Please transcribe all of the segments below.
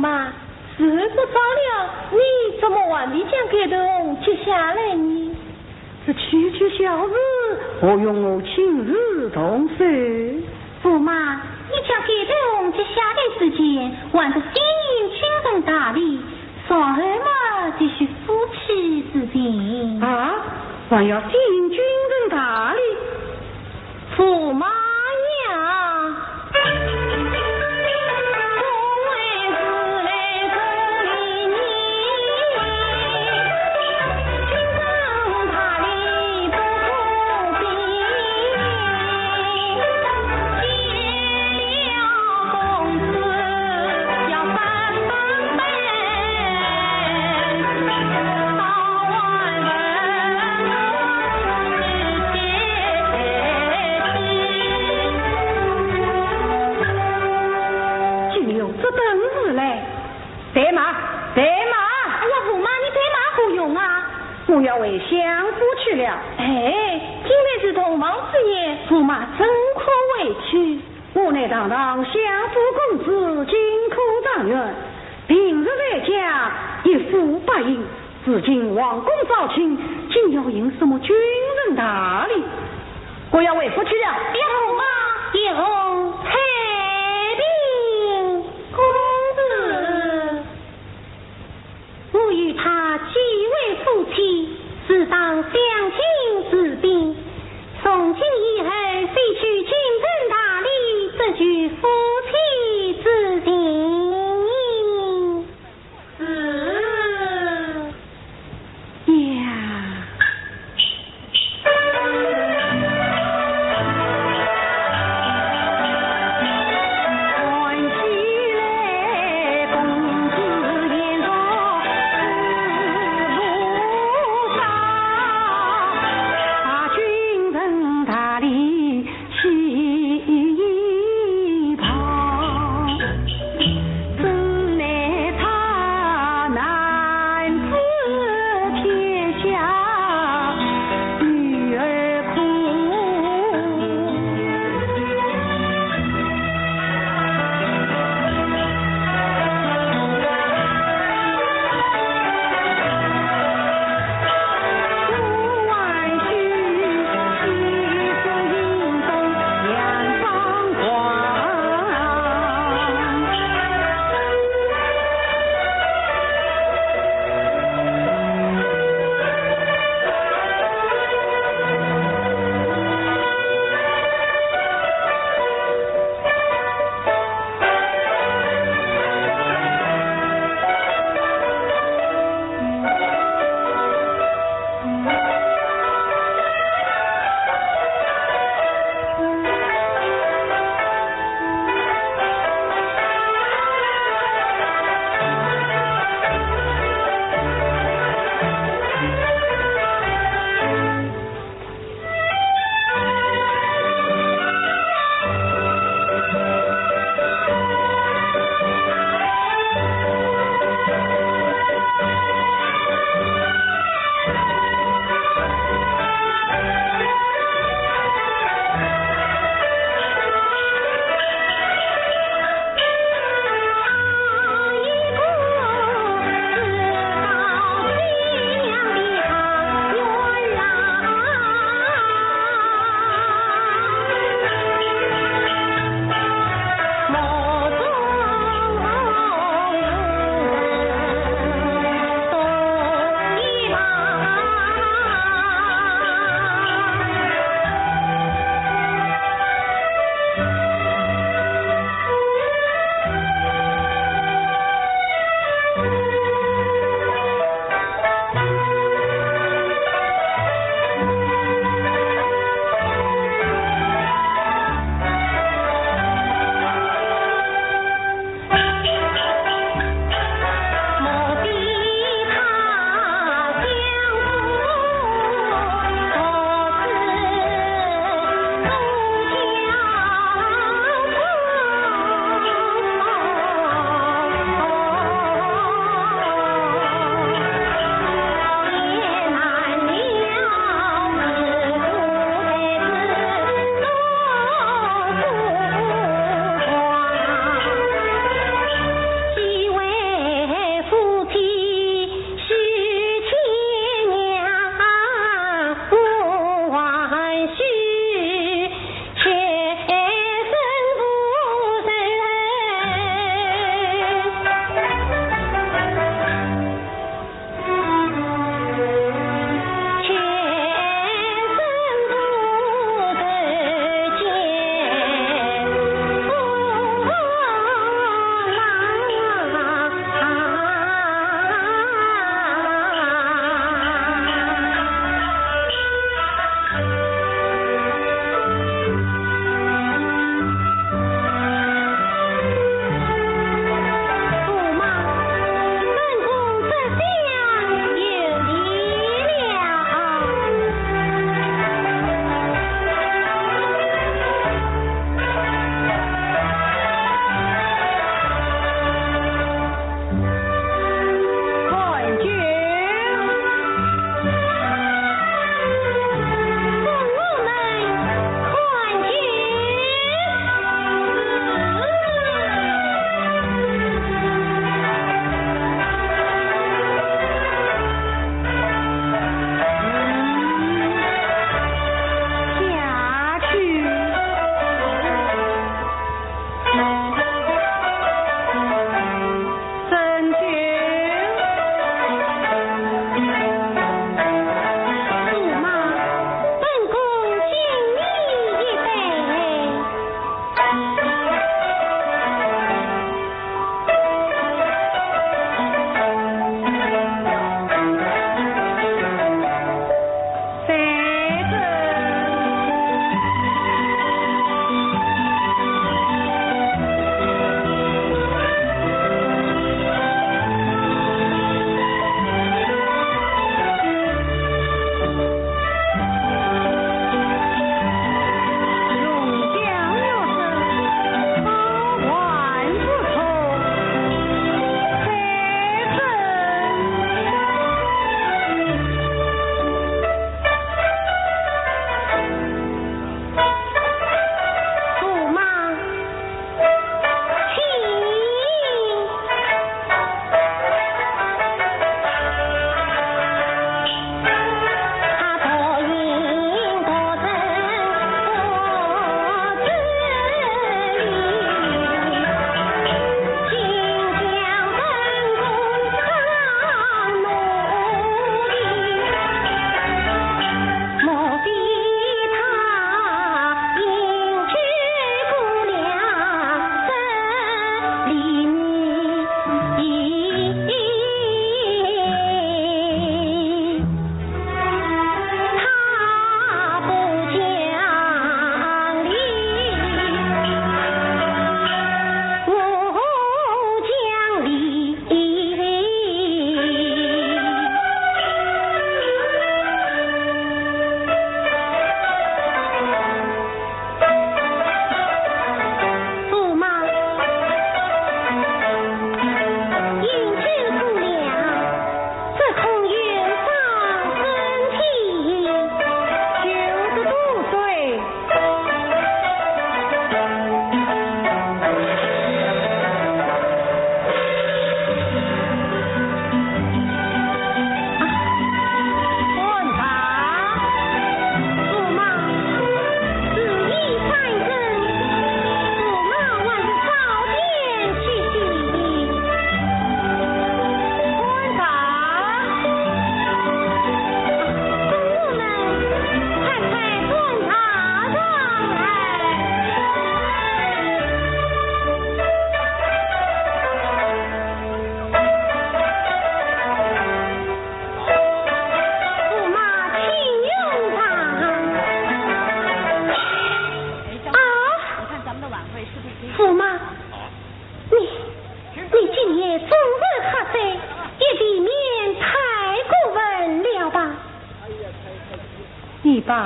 妈，事不早了，你怎么晚地将给东接下来呢？这区区小事，我用我亲自动手。驸马，你将给东接下来之前，玩得经营军人大礼，稍后嘛继续夫妻之情。啊，还要经营军人大礼？驸马呀！对马，对马！哎呀，驸马，你对马何用啊？我要为相夫去了。哎，今日是同房之夜，驸马真可委屈。我乃堂堂相夫公子，金科状元，平日在家一夫百应，至今王公招亲，竟要迎什么军人大礼？我要为夫去了。哎呀，驸马，有彩兵公子。我与他既为夫妻，是当相亲之宾。从今以后，非取军人大礼，这具夫妻之情。呀。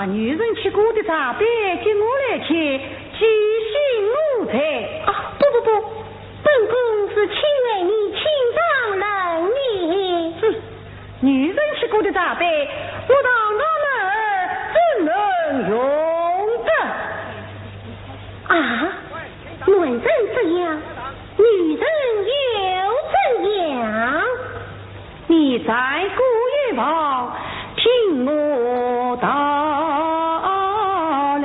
那女人去过的长辈给我来去记性奴才。不，本宫是亲为你亲当人也。女人去过的长辈，我当他们怎能容得？男人这样，女人又怎样？你再顾一望，听我道来。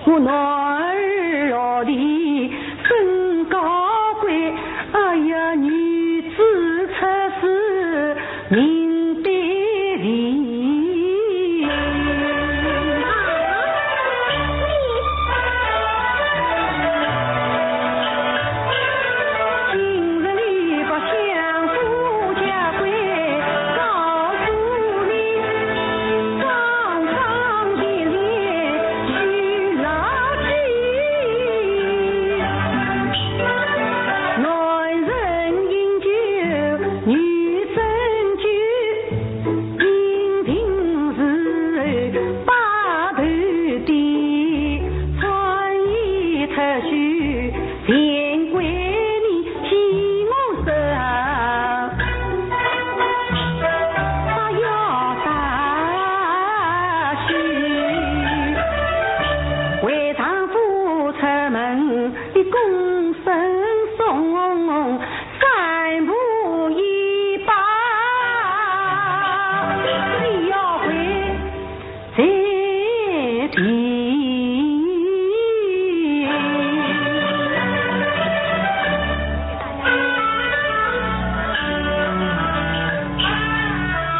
我男儿老的身高贵，哎呀，女子出世明白理。今日里把相夫家规告诉你，双方的脸须牢记。男人饮酒，女斟酒，饮平时把头低，穿衣特许便归你替我手，把腰打虚，为丈夫出门的躬身送，三步一拜，你要会再提。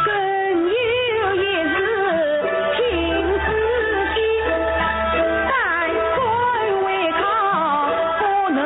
更有一日听仔细，但官为靠不能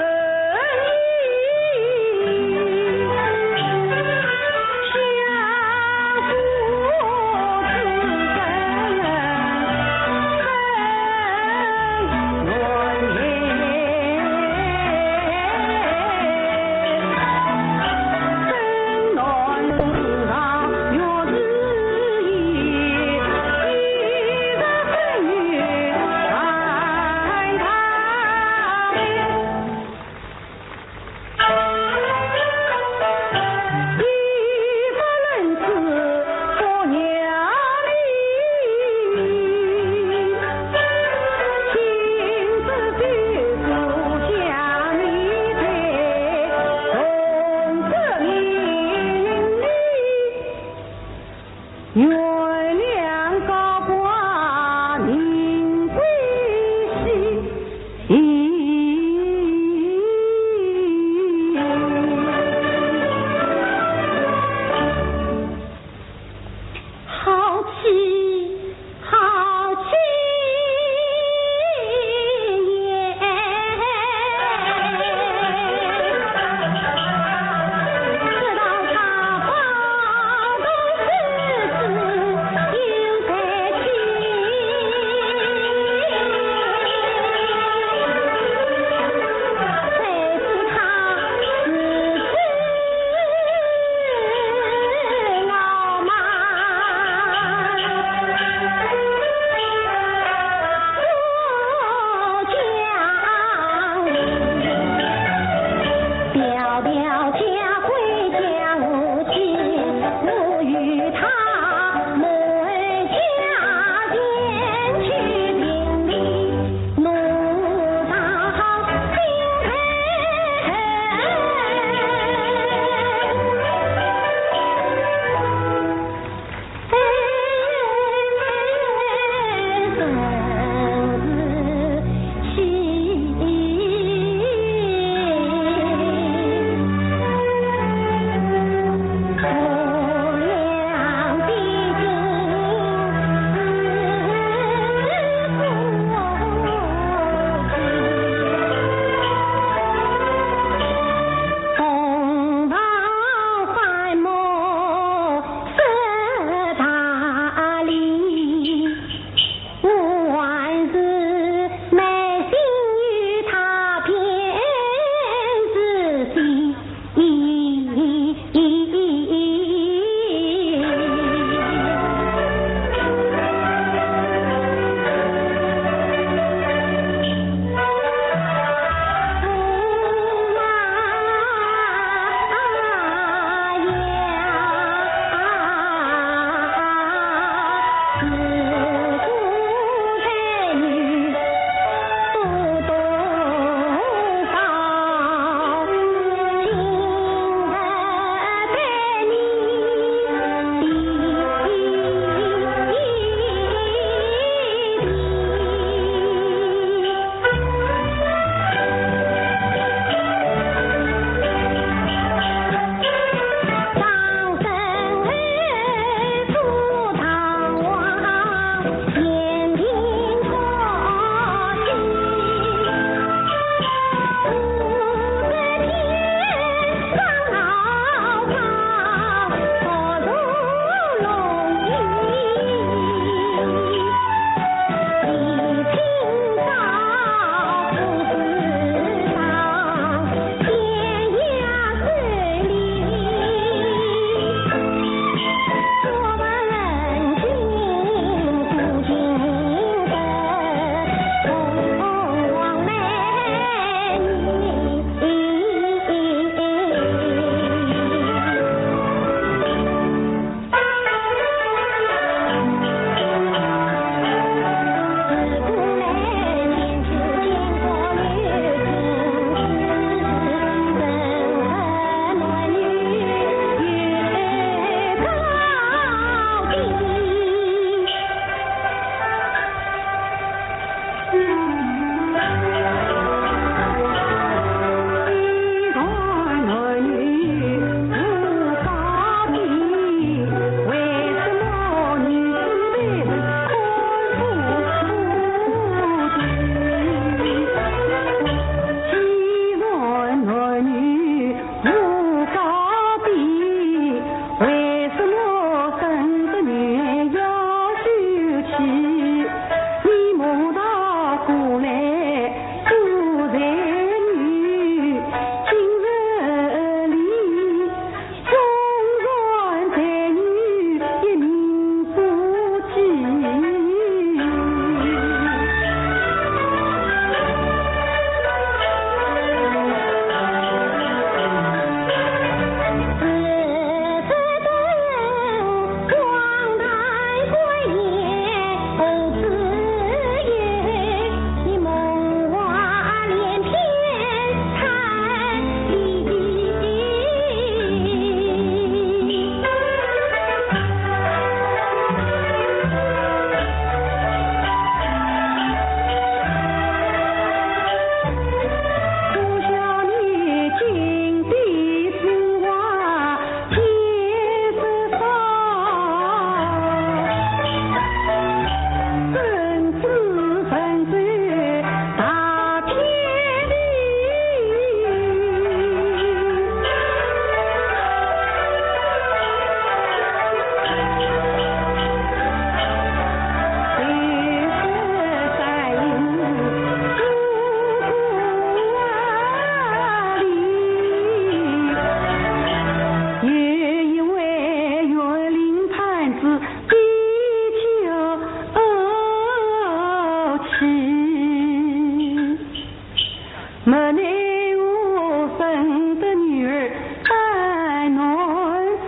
生的女儿在南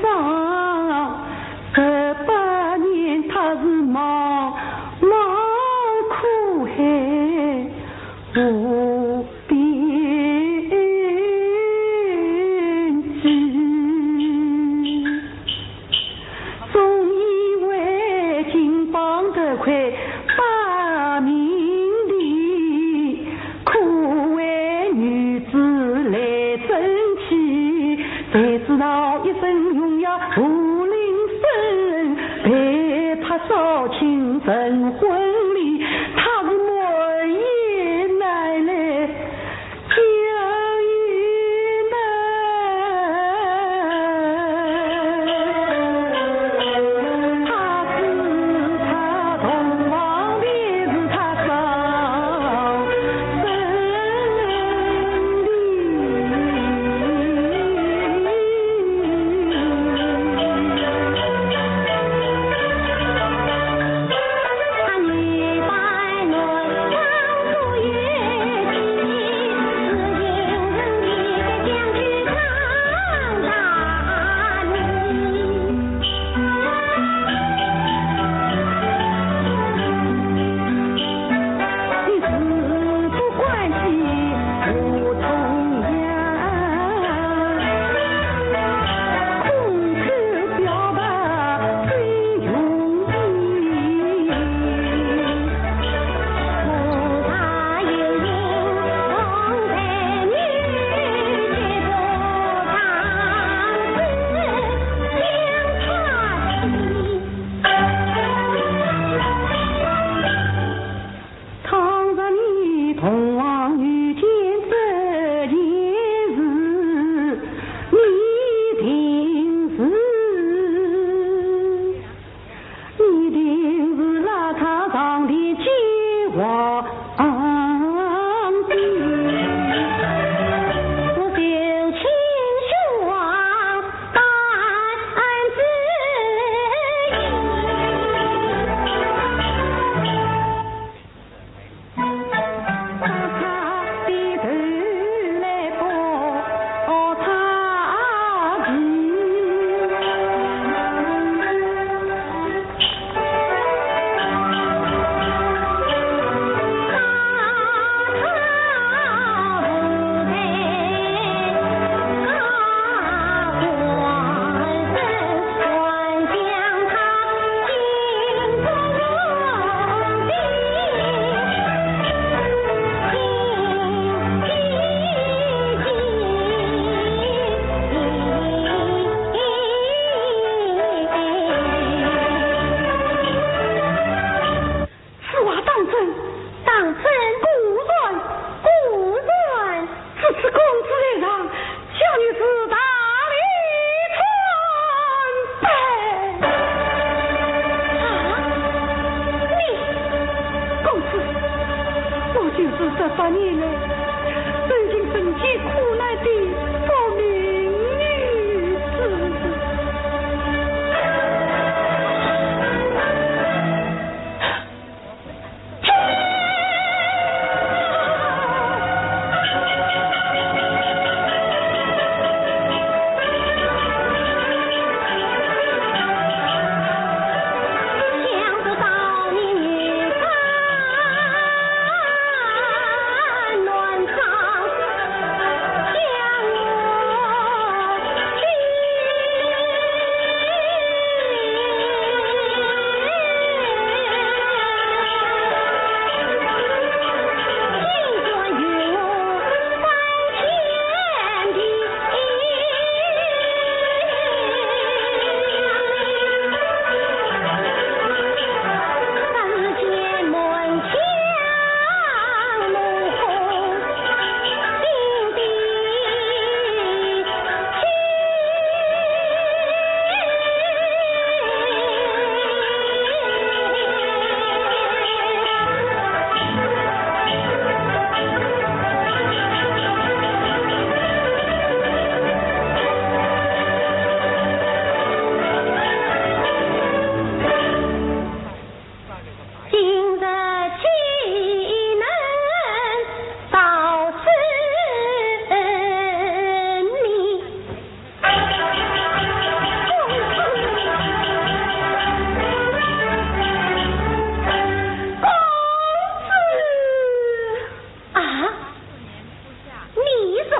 上，18年她是茫茫苦海无边际，总以为金榜得快把名利，可为女子来争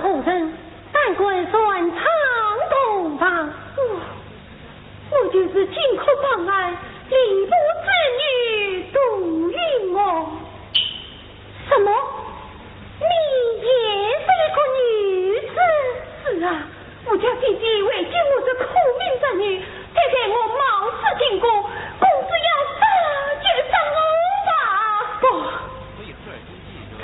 何人？但官算长同房。我就是金口帮案，吏部之女杜云娥。什么？你也是一个女子？是啊，我家弟弟为见我这苦命之女，再给我冒失进宫，公子要杀就杀我吧！不，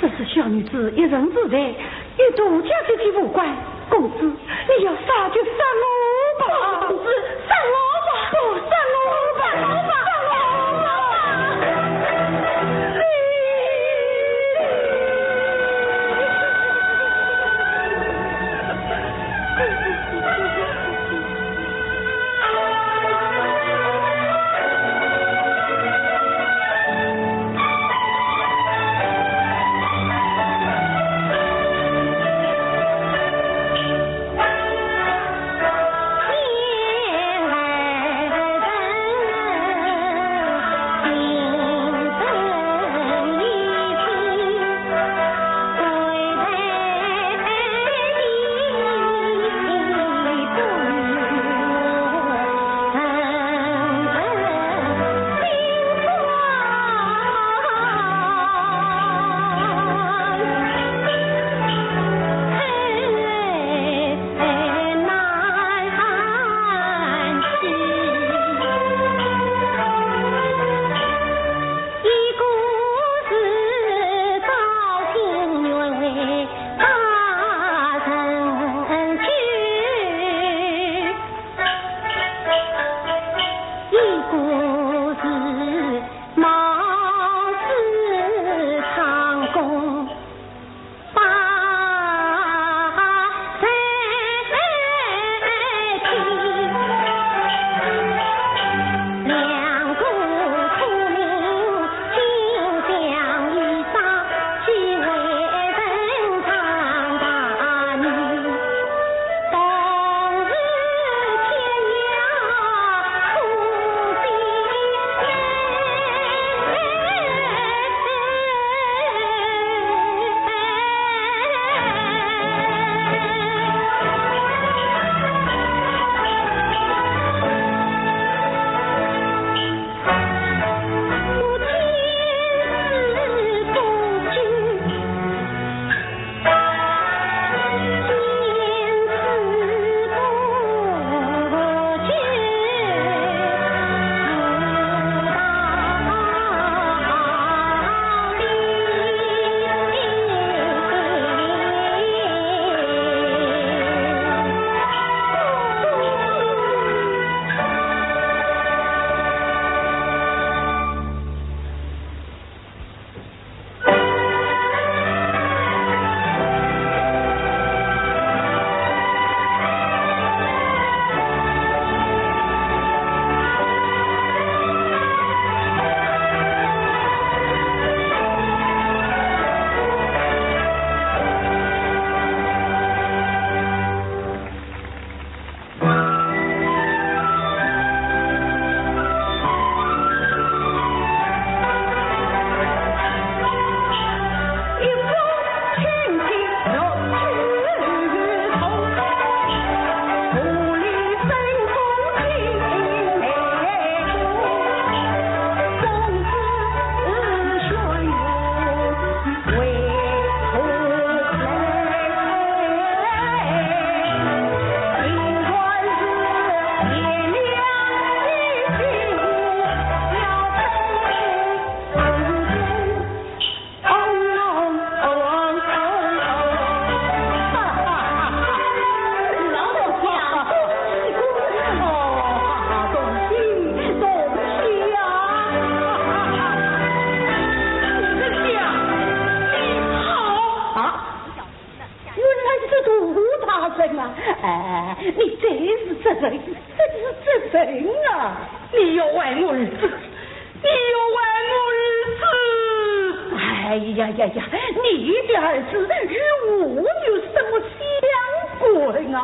这是小女子一人之罪，与杜家弟弟无关。公子，你要杀就杀我吧！公子，杀我吧！不，杀我吧！杀我吧！你真是这人，真是这人啊！你要玩我儿子，你要玩我儿子！哎呀呀呀，你的儿子与我有什么相关啊？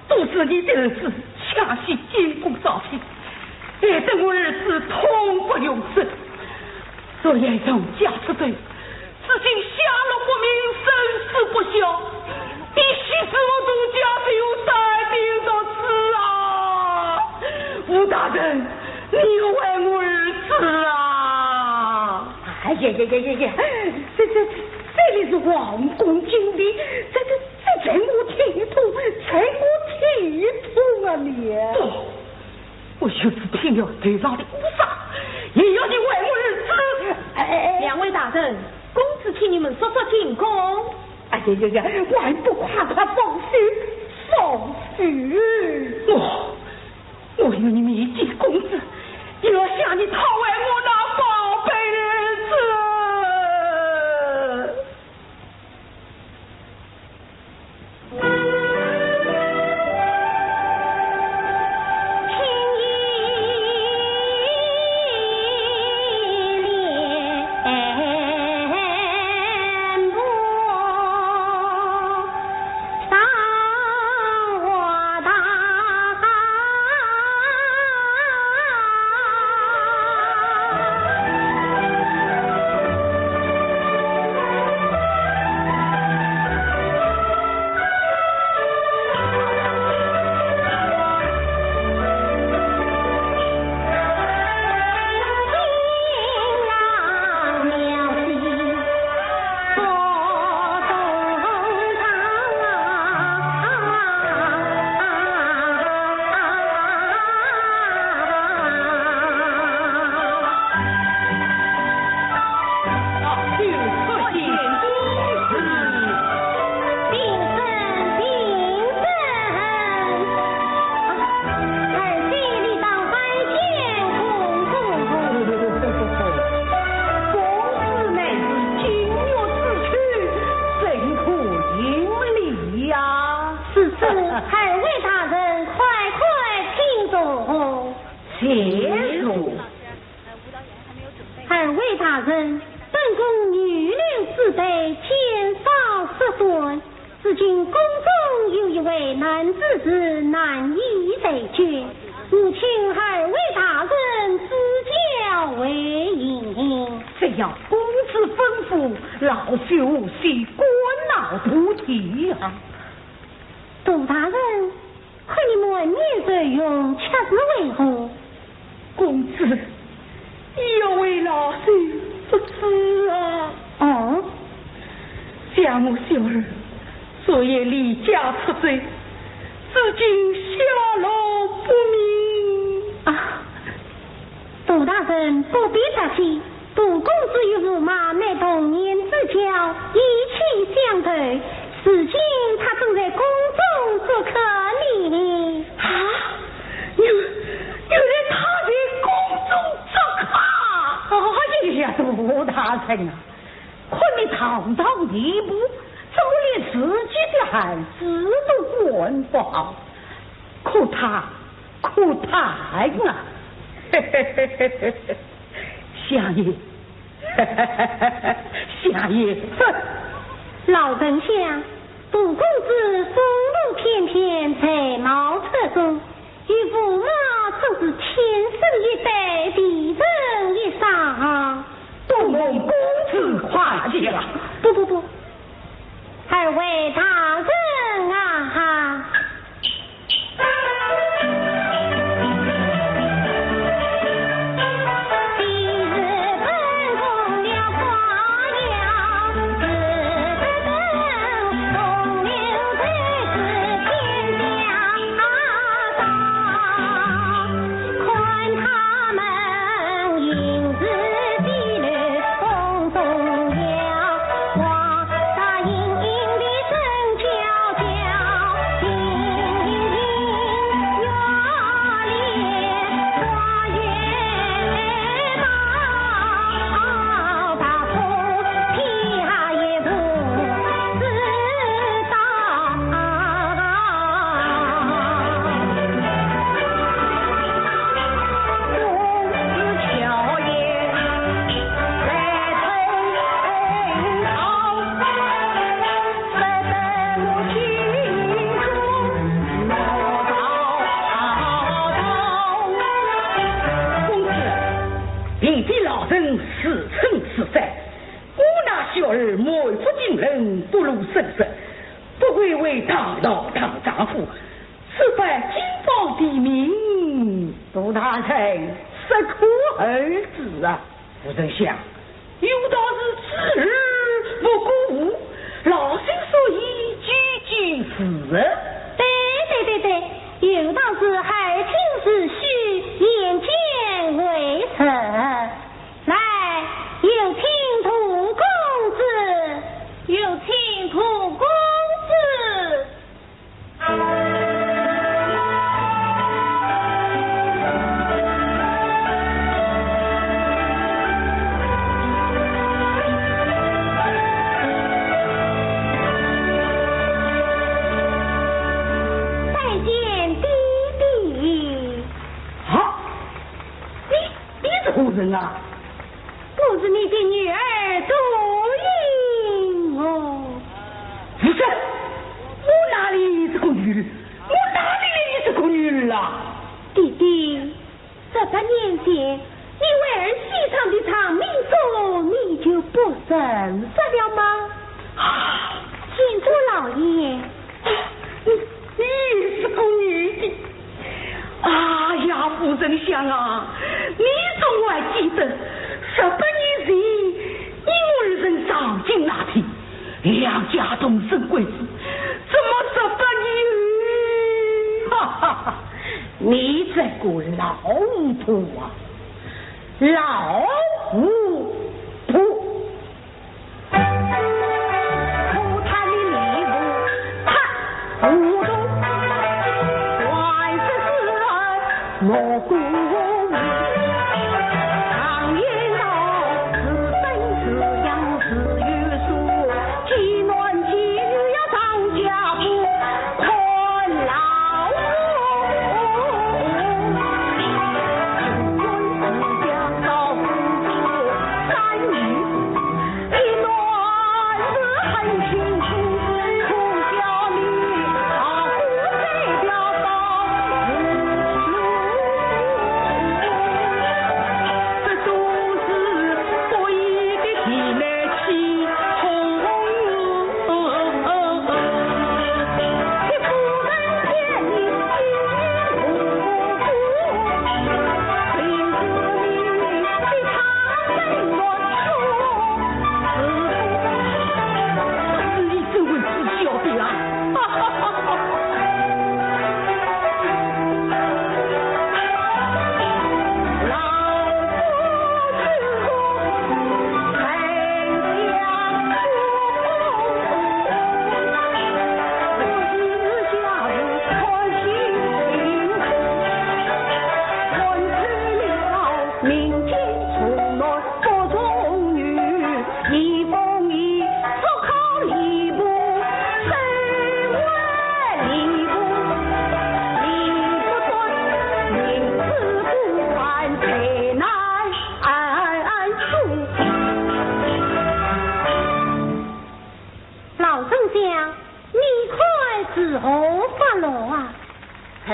都是你的儿子强行进宫造反，害得我儿子痛不欲生。若严重假之罪，至今下落不明，生死不晓，必须大人，你为我儿子啊！哎呀，这里是王公金的，这我体痛啊你！不，我就是拼了对方的无法，也要你为我儿子。两位大人，公子替你们说说情况。哎呀，我还不夸他放许！我有你们一见公子，又要向你讨回我那宝贝儿子。下爷，老丞相，杜公子风度翩翩，才貌出众，与驸马真是天生一对，地生一煞。不蒙公子夸奖。不，二位大人啊！傅大人实可儿子啊！我在想，有道是此日不顾，老身所以句死。对，有道是海听是虚，眼见为实。来，有请土公子，有请土公子。夫人啊，我是你的女儿杜英哦。不是，我哪里是个女儿？我哪里是个女儿啊？弟弟，18年前你为儿戏唱的长命颂，你就不认识了吗？请坐老爷。你是个女的。哎呀，夫人想啊，你总还记得18年前你为人上京那天，两家同生贵子，怎么18年？哈哈哈！你这个老巫婆啊，老巫婆！哭他的礼物，他无动。蘑菇常言道，自生自养自育树，既暖既育要当家父，困老父，自家到父子3女，一暖是很辛苦，从小里啊不再掉到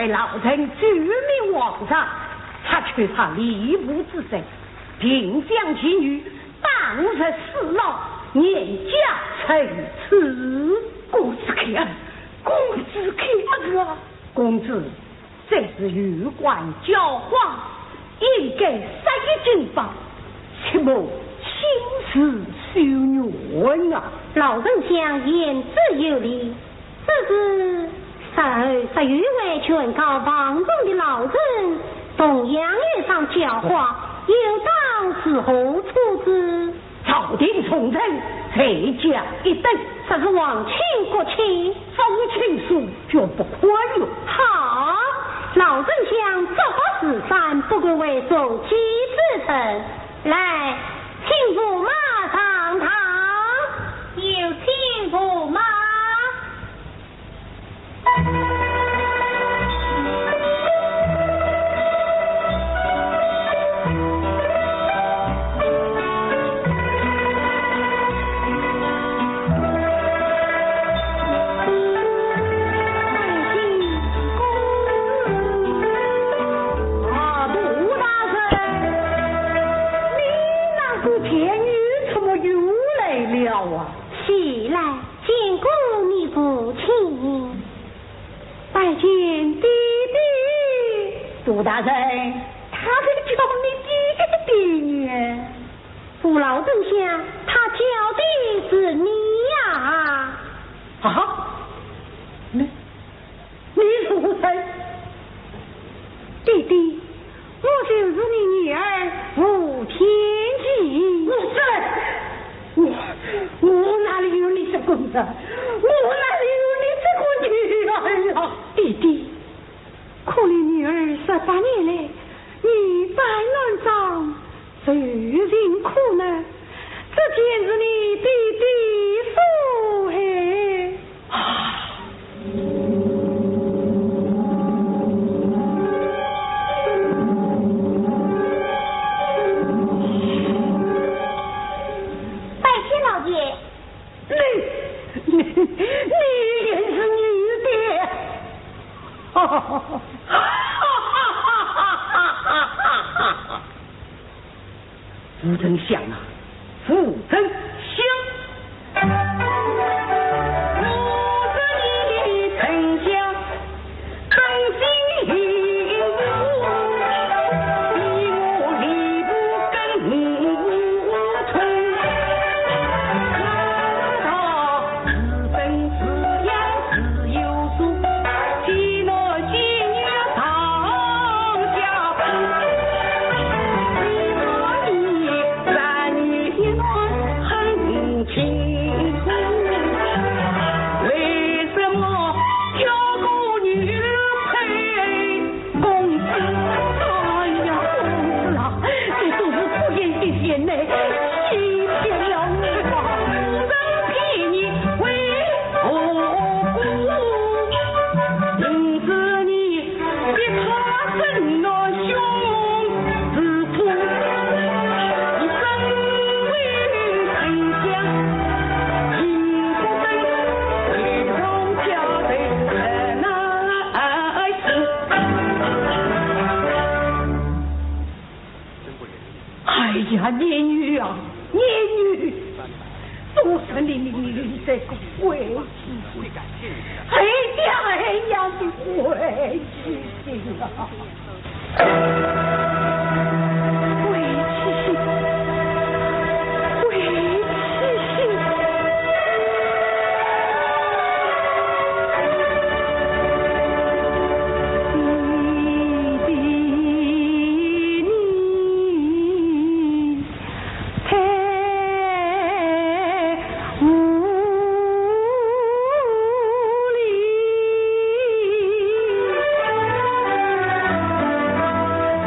老臣举命皇上，他却他吏部之身，并将其女当日死牢，年家臣此。公子看，公子看啊！公子，这是玉官教化，应该杀一军法，切莫轻视羞辱啊！老丞相言之有理，这是12月为劝告王中的老臣，同杨院上教化，有当时候处置。朝廷重臣再加一等，这是忘亲国戚，封亲属绝不宽容。好，老丞相做好事善，不过为受妻之臣。来，请驸马上堂，有请驸马。起来，见过你父亲，拜见弟弟。杜大人，他在叫你弟弟呢。父老灯下，他叫的是你呀！啊？你如才？弟弟，我就是你女儿吴天琪。我哪里有你这个女儿？我哪里有你这个女儿呀？弟弟，可怜女儿18年来，你白乱长，受尽苦难，这简直你弟弟所害啊！你也是女的，傅真香啊，傅真香，我是你的丞相，忠心于我，你我离不更同。孽女啊，孽女，多少你这个晦气，哎呀的晦气心啊！晦气心，晦气心。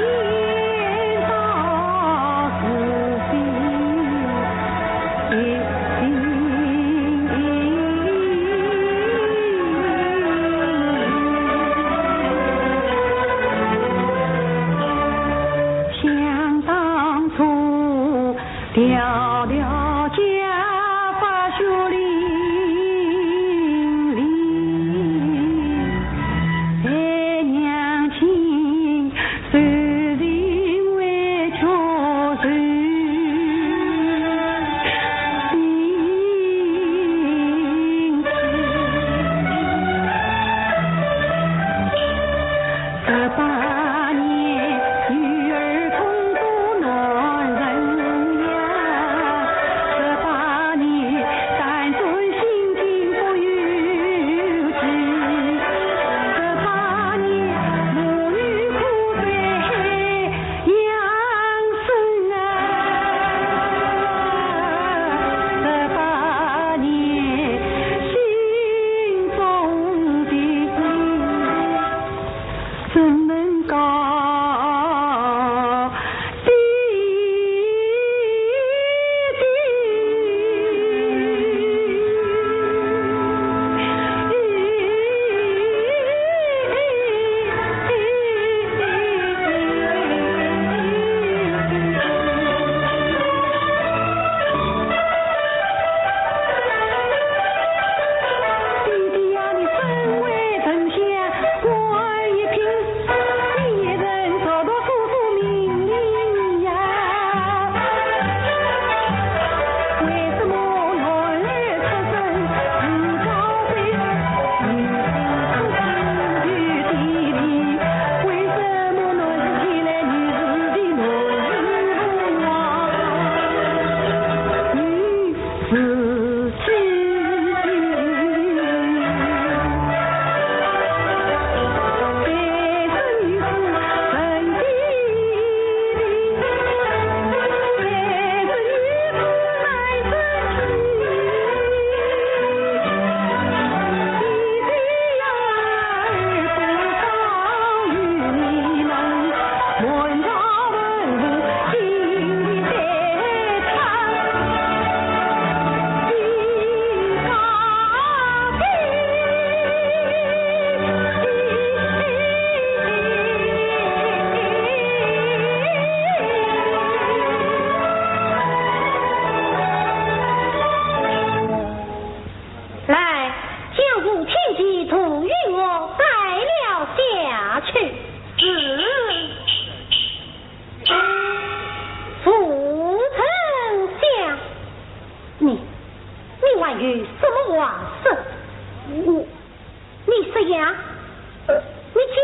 你讲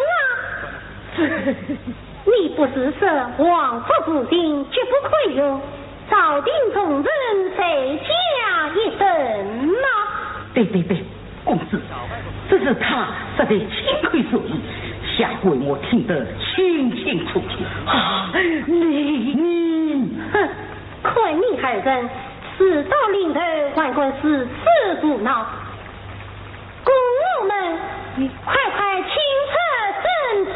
啊！你不是说王府之心绝不亏哟？朝廷重任谁家一等吗？对，公子，这是他实在轻亏所以，下回我听得清清楚楚。啊，你，哼，看你二人事到临头还管是此阻挠，公务们快请出正旨。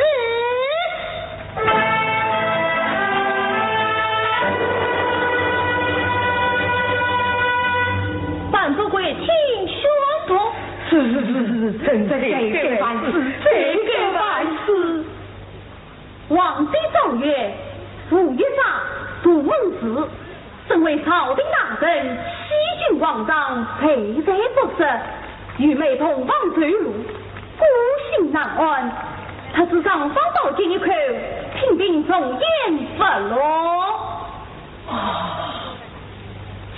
范主贵，请宣读。是，这个办事，皇帝诏曰：5月上杜孟子，身为朝廷大臣，欺君王上，罪在不赦，与妹同房坠入，孤心难安。他自上方宝剑一口，听兵从严罚落。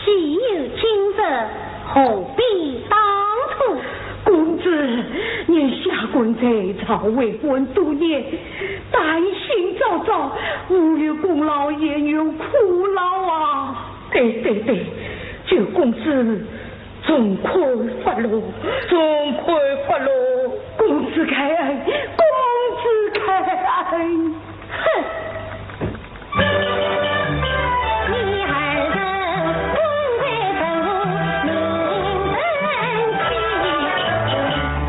既有今日，何必当初？公子，你下官在朝为官多年，担心昭昭，无有功劳也有苦劳啊！对，这公子总亏发落，公子开恩，哼！你二人公为本无名分起，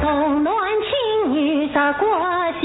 动乱情欲杀国戏。